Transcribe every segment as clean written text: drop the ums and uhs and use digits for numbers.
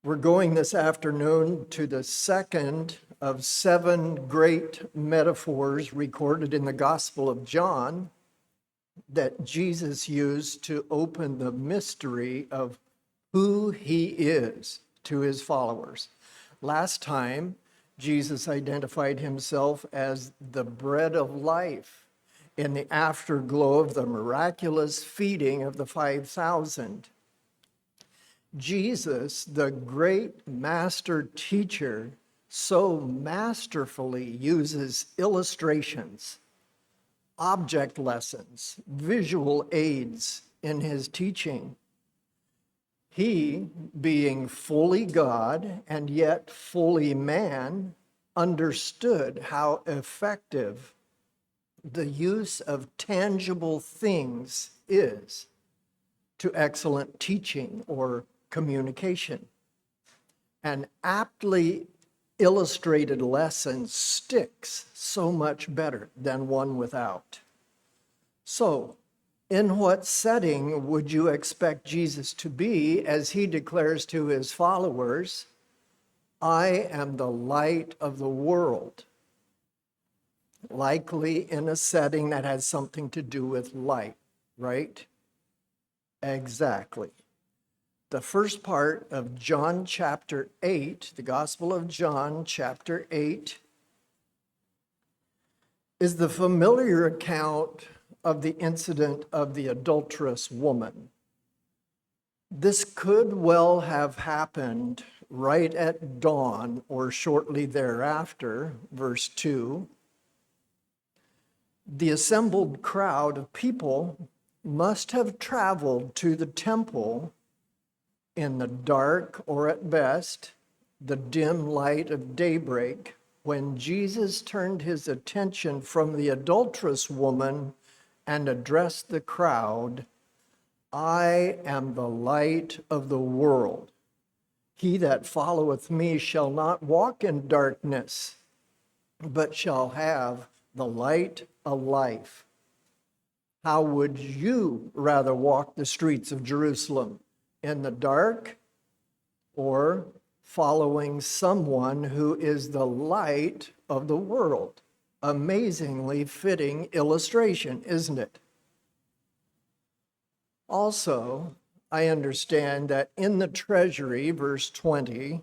We're going this afternoon to the second of 7 great metaphors recorded in the Gospel of John that Jesus used to open the mystery of who he is to his followers. Last time, Jesus identified himself as the bread of life in the afterglow of the miraculous feeding of the 5,000. Jesus, the great master teacher, so masterfully uses illustrations, object lessons, visual aids in his teaching. He, being fully God and yet fully man, understood how effective the use of tangible things is to excellent teaching or communication. An aptly illustrated lesson sticks so much better than one without. So, in what setting would you expect Jesus to be as he declares to his followers, I am the light of the world? Likely in a setting that has something to do with light, right? Exactly. The first part of John chapter 8, the Gospel of John chapter 8, is the familiar account of the incident of the adulterous woman. This could well have happened right at dawn or shortly thereafter, verse 2. The assembled crowd of people must have traveled to the temple in the dark, or at best, the dim light of daybreak, when Jesus turned his attention from the adulterous woman and addressed the crowd, I am the light of the world. He that followeth me shall not walk in darkness, but shall have the light of life. How would you rather walk the streets of Jerusalem? In the dark, or following someone who is the light of the world? Amazingly fitting illustration, isn't it? Also, I understand that in the treasury, verse 20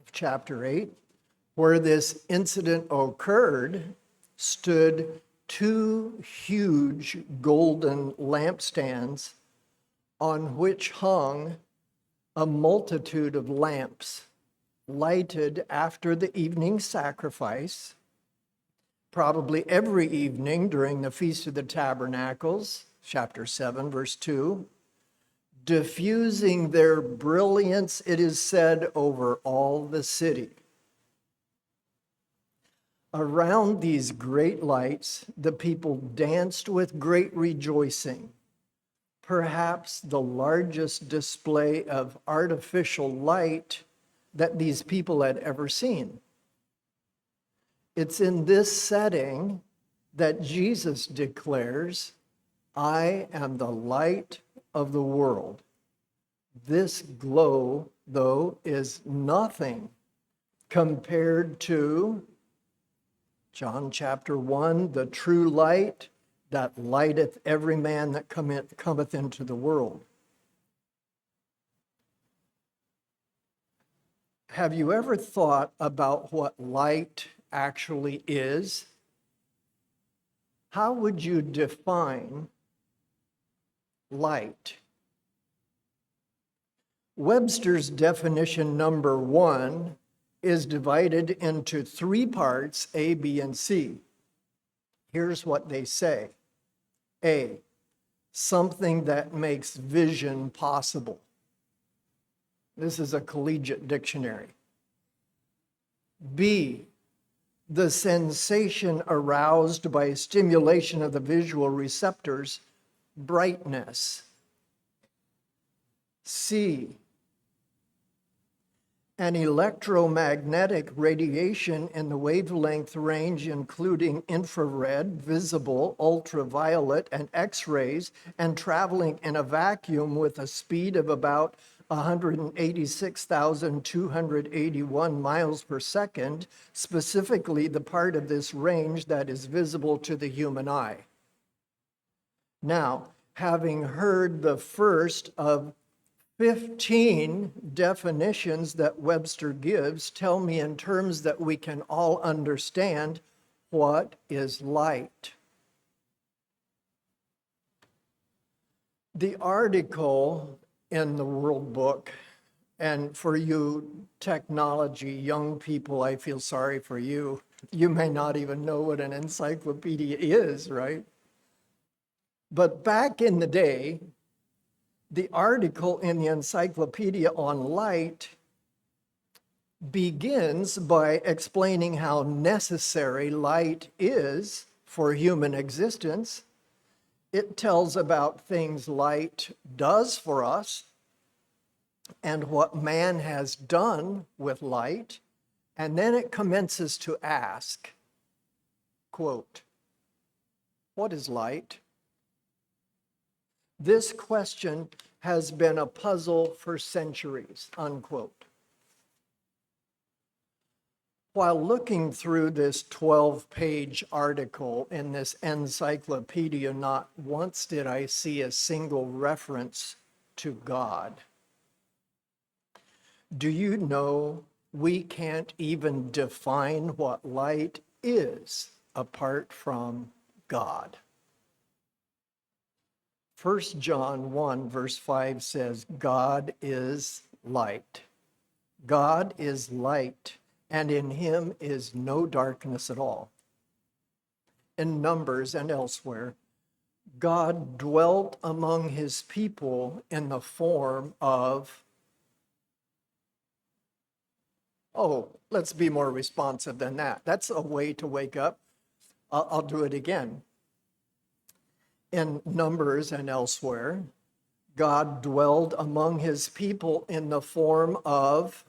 of chapter 8, where this incident occurred, stood 2 huge golden lampstands on which hung a multitude of lamps lighted after the evening sacrifice, probably every evening during the Feast of the Tabernacles, chapter 7, verse 2, diffusing their brilliance, it is said, over all the city. Around these great lights, the people danced with great rejoicing. Perhaps the largest display of artificial light that these people had ever seen. It's in this setting that Jesus declares, I am the light of the world. This glow, though, is nothing compared to John chapter 1, the true light that lighteth every man that cometh into the world. Have you ever thought about what light actually is? How would you define light? Webster's definition number 1 is divided into 3 parts, A, B, and C. Here's what they say. A, something that makes vision possible. This is a collegiate dictionary. B, the sensation aroused by stimulation of the visual receptors, brightness. C, and electromagnetic radiation in the wavelength range, including infrared, visible, ultraviolet, and X-rays, and traveling in a vacuum with a speed of about 186,281 miles per second, specifically the part of this range that is visible to the human eye. Now, having heard the first of 15 definitions that Webster gives, tell me in terms that we can all understand, what is light? The article in the World Book, and for you technology young people, I feel sorry for you. You may not even know what an encyclopedia is, right? But back in the day, the article in the encyclopedia on light begins by explaining how necessary light is for human existence. It tells about things light does for us and what man has done with light. And then it commences to ask, quote, "What is light?" This question has been a puzzle for centuries, unquote. While looking through this 12-page article in this encyclopedia, not once did I see a single reference to God. Do you know we can't even define what light is apart from God? 1 John 1 verse 5 says, God is light. God is light, and in him is no darkness at all. In Numbers and elsewhere, God dwelt among his people in the form of, let's be more responsive than that. That's a way to wake up. I'll do it again. In Numbers and elsewhere, God dwelled among his people in the form of,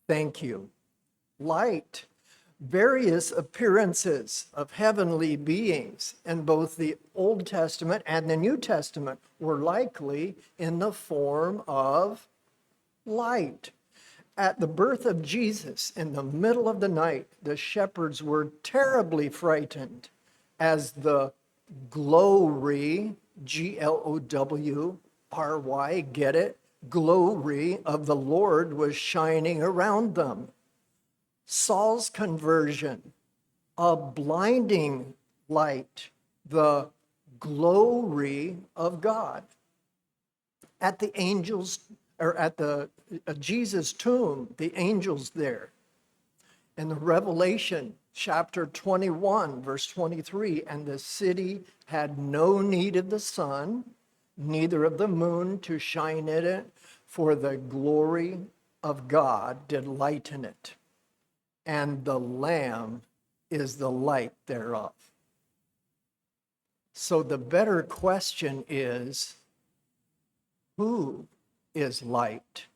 thank you, light. Various appearances of heavenly beings in both the Old Testament and the New Testament were likely in the form of light. At the birth of Jesus, in the middle of the night, the shepherds were terribly frightened as the glory, Glowry, get it? Glory of the Lord was shining around them. Saul's conversion, a blinding light, the glory of God. At the angels, or at the Jesus' tomb, the angels there. In the Revelation, chapter 21, verse 23, and the city had no need of the sun, neither of the moon to shine in it, for the glory of God did lighten it, and the Lamb is the light thereof. So the better question is, who is light?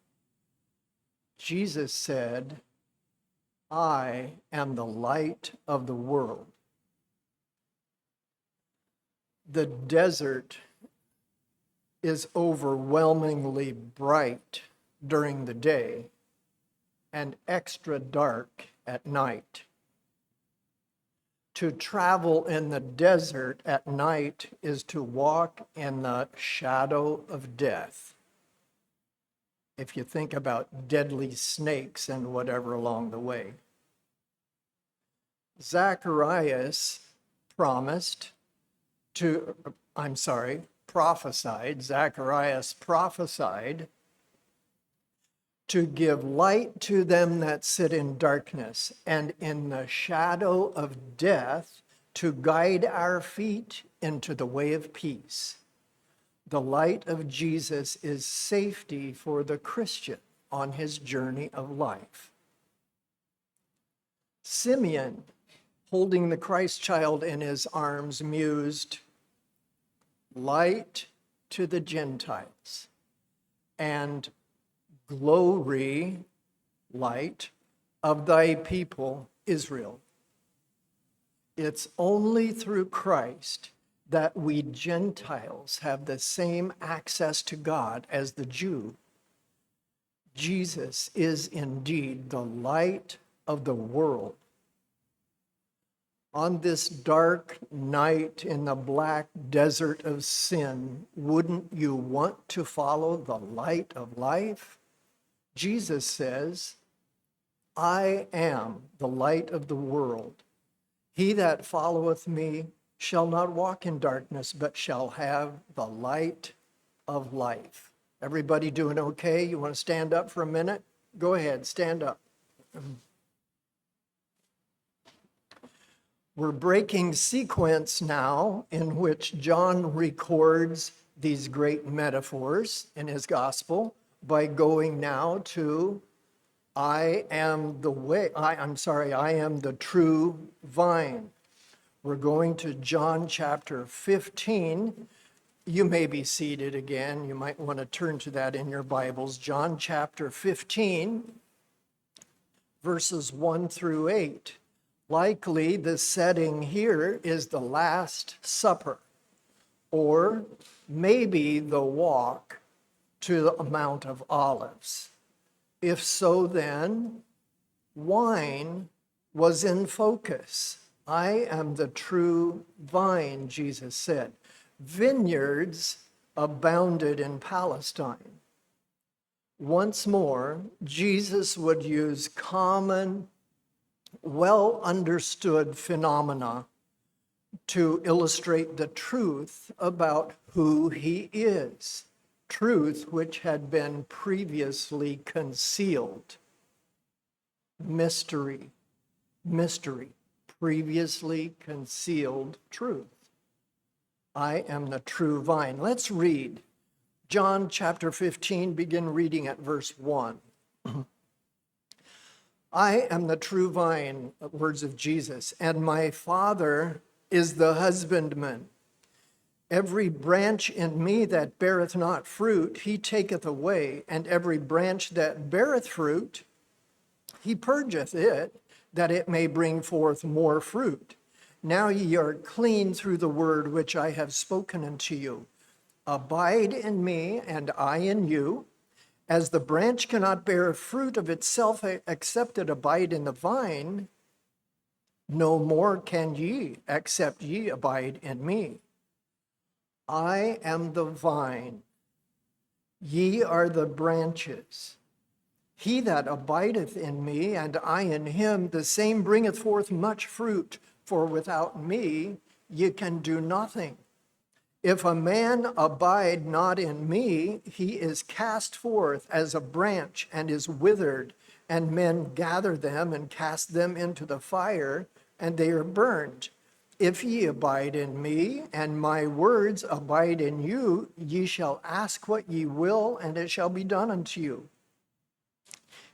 Jesus said, I am the light of the world. The desert is overwhelmingly bright during the day and extra dark at night. To travel in the desert at night is to walk in the shadow of death. If you think about deadly snakes and whatever along the way. Zacharias prophesied, Zacharias prophesied to give light to them that sit in darkness and in the shadow of death, to guide our feet into the way of peace. The light of Jesus is safety for the Christian on his journey of life. Simeon, holding the Christ child in his arms, mused, light to the Gentiles and glory light of thy people Israel. It's only through Christ that we Gentiles have the same access to God as the Jew. Jesus is indeed the light of the world. On this dark night in the black desert of sin, wouldn't you want to follow the light of life? Jesus says, I am the light of the world. He that followeth me shall not walk in darkness, but shall have the light of life. Everybody doing okay? You want to stand up for a minute? Go ahead, stand up. We're breaking sequence now in which John records these great metaphors in his gospel by going now to I am the true vine. We're going to John chapter 15. You may be seated again. You might want to turn to that in your Bibles. John chapter 15, verses 1 through 8. Likely the setting here is the Last Supper, or maybe the walk to the Mount of Olives. If so, then, wine was in focus. I am the true vine, Jesus said. Vineyards abounded in Palestine. Once more, Jesus would use common, well-understood phenomena to illustrate the truth about who he is, truth which had been previously concealed. Mystery, previously concealed truth. I am the true vine. Let's read John chapter 15, begin reading at verse 1. I am the true vine, words of Jesus, and my Father is the husbandman. Every branch in me that beareth not fruit, he taketh away, and every branch that beareth fruit, he purgeth it, that it may bring forth more fruit. Now ye are clean through the word which I have spoken unto you. Abide in me, and I in you. As the branch cannot bear fruit of itself except it abide in the vine, no more can ye, except ye abide in me. I am the vine, ye are the branches. He that abideth in me, and I in him, the same bringeth forth much fruit, for without me ye can do nothing. If a man abide not in me, he is cast forth as a branch and is withered, and men gather them and cast them into the fire, and they are burned. If ye abide in me, and my words abide in you, ye shall ask what ye will, and it shall be done unto you.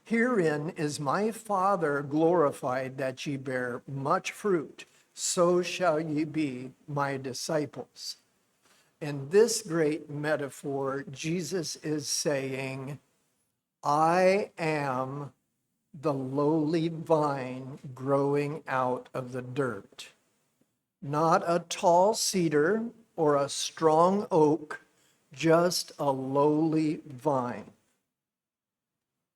Herein is my Father glorified, that ye bear much fruit, so shall ye be my disciples. In this great metaphor, Jesus is saying, I am the lowly vine growing out of the dirt. Not a tall cedar or a strong oak, just a lowly vine.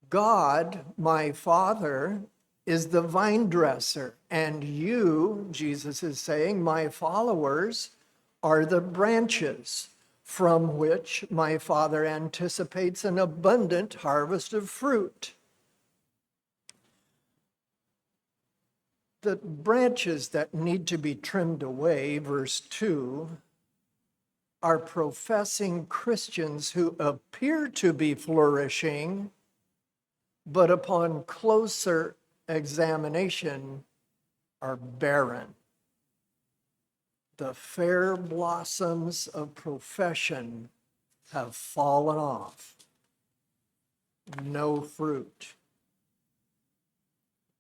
God, my Father, is the vine dresser, and you, Jesus is saying, my followers, are the branches from which my Father anticipates an abundant harvest of fruit. The branches that need to be trimmed away, verse 2, are professing Christians who appear to be flourishing, but upon closer examination are barren. The fair blossoms of profession have fallen off. No fruit.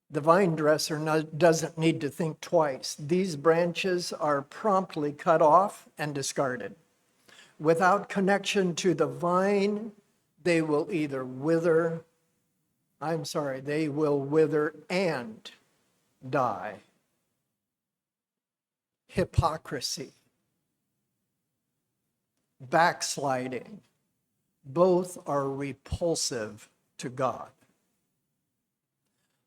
The vine dresser doesn't need to think twice. These branches are promptly cut off and discarded. Without connection to the vine, they will either wither I'm sorry, they will wither and die. Hypocrisy, backsliding, both are repulsive to God.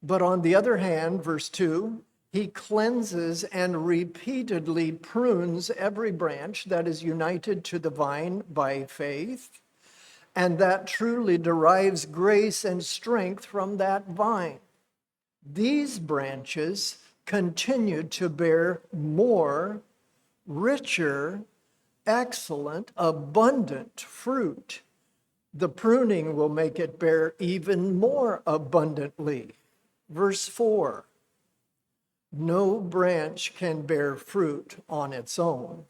But on the other hand, verse 2, he cleanses and repeatedly prunes every branch that is united to the vine by faith, and that truly derives grace and strength from that vine. These branches continue to bear more, richer, excellent, abundant fruit. The pruning will make it bear even more abundantly. Verse 4, no branch can bear fruit on its own.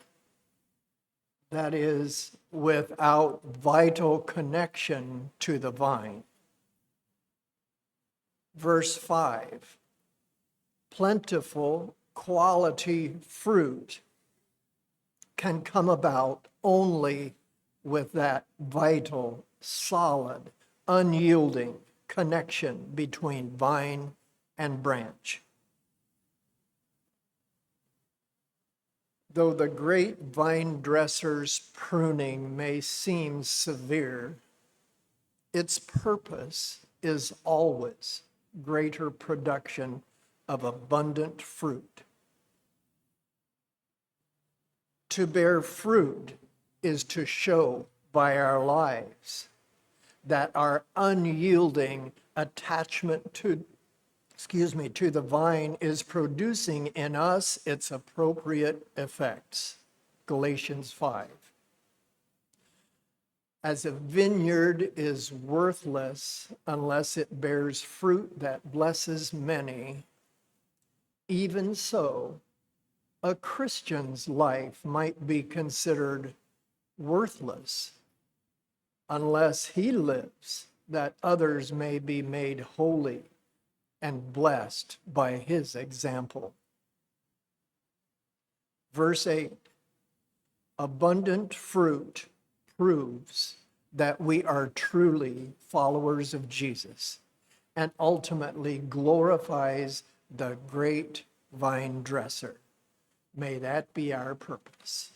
That is, without vital connection to the vine. Verse 5, plentiful quality fruit can come about only with that vital, solid, unyielding connection between vine and branch. Though the great vine dresser's pruning may seem severe, its purpose is always greater production of abundant fruit. To bear fruit is to show by our lives that our unyielding attachment to the vine is producing in us its appropriate effects. Galatians 5. As a vineyard is worthless unless it bears fruit that blesses many, even so, a Christian's life might be considered worthless unless he lives that others may be made holy and blessed by his example. Verse 8, abundant fruit proves that we are truly followers of Jesus and ultimately glorifies the great vine dresser. May that be our purpose.